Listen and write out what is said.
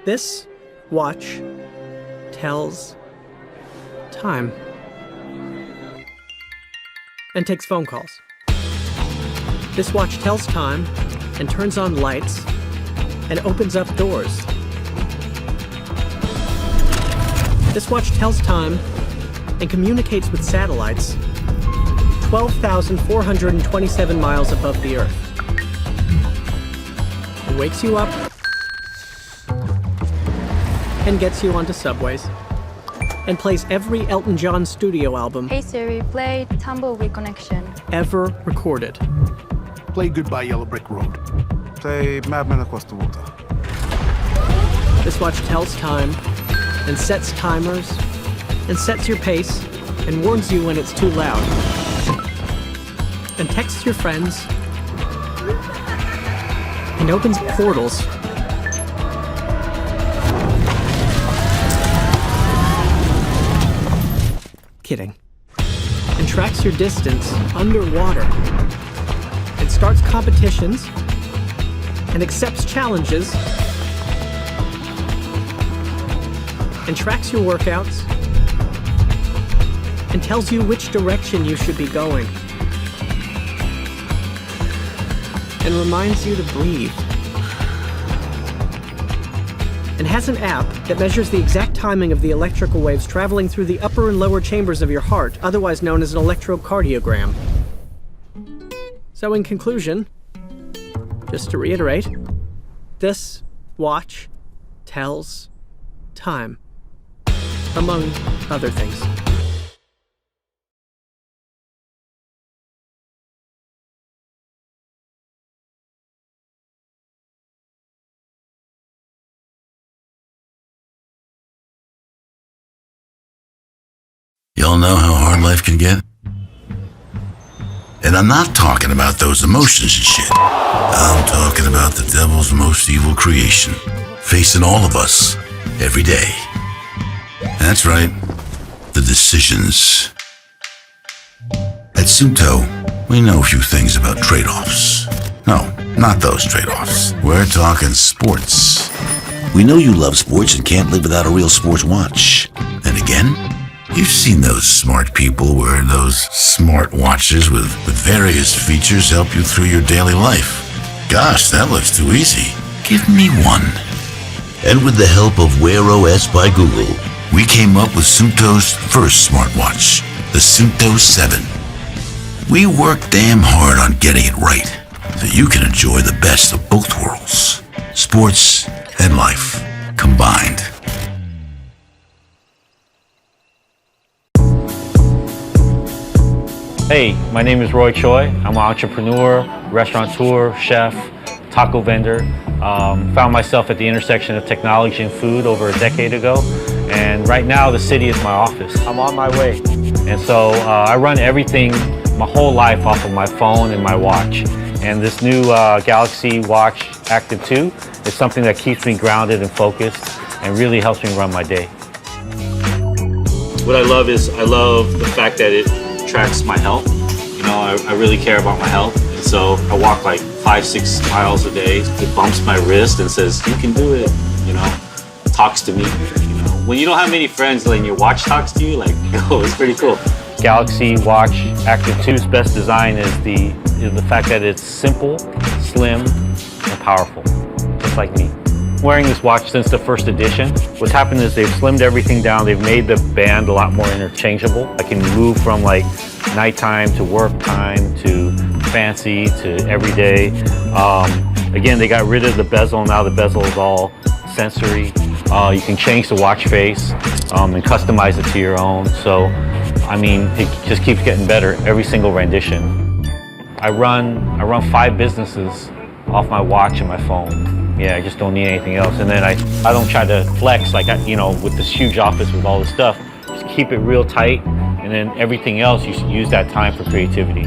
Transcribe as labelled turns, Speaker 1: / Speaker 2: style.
Speaker 1: This watch tells time and takes phone calls. This watch tells time and turns on lights and opens up doors. This watch tells time and communicates with satellites 12,427 miles above the Earth. It wakes you up and gets you onto subways and plays every Elton John studio album
Speaker 2: Hey Siri, play Tumbleweed Connection.
Speaker 1: ever recorded.
Speaker 3: Play Goodbye Yellow Brick Road. Play Madman Across the Water.
Speaker 1: This watch tells time and sets timers and sets your pace and warns you when it's too loud and texts your friends and opens portals kidding and tracks your distance underwater and starts competitions and accepts challenges and tracks your workouts and tells you which direction you should be going and reminds you to breathe and has an app that measures the exact timing of the electrical waves traveling through the upper and lower chambers of your heart, otherwise known as an electrocardiogram. So in conclusion, just to reiterate, this watch tells time, among other things.
Speaker 4: Y'all know how hard life can get? And I'm not talking about those emotions and shit. I'm talking about the devil's most evil creation, facing all of us every day. That's right, the decisions. At Suunto, we know a few things about trade-offs. No, not those trade-offs. We're talking sports. We know you love sports and can't live without a real sports watch. And again, you've seen those smart people wearing those smartwatches with various features help you through your daily life. Gosh, that looks too easy. Give me one. And with the help of Wear OS by Google, we came up with Suunto's first smartwatch, the Suunto 7. We worked damn hard on getting it right, so you can enjoy the best of both worlds, sports and life combined.
Speaker 5: Hey, my name is Roy Choi. I'm an entrepreneur, restaurateur, chef, taco vendor. Found myself at the intersection of technology and food over a decade ago. And right now, the city is my office. I'm on my way. And so I run everything, my whole life off of my phone and my watch. And this new Galaxy Watch Active 2 is something that keeps me grounded and focused and really helps me run my day. What I love is the fact that it tracks my health. You know, I really care about my health. And so I walk like 5-6 miles a day. It bumps my wrist and says, you can do it, you know, talks to me. You know, when you don't have many friends and your watch talks to you, like, oh, it's pretty cool. Galaxy Watch Active 2's best design is the fact that it's simple, slim, and powerful, just like me. Wearing this watch since the first edition, what's happened is they've slimmed everything down. They've made the band a lot more interchangeable. I can move from like nighttime to work time to fancy to everyday. Again, they got rid of the bezel. Now the bezel is all sensory. You can change the watch face and customize it to your own. So, I mean, it just keeps getting better every single rendition. I run 5 businesses off my watch and my phone. Yeah, I just don't need anything else. And then I don't try to flex like, with this huge office with all this stuff. Just keep it real tight, and then everything else, you should use that time for creativity.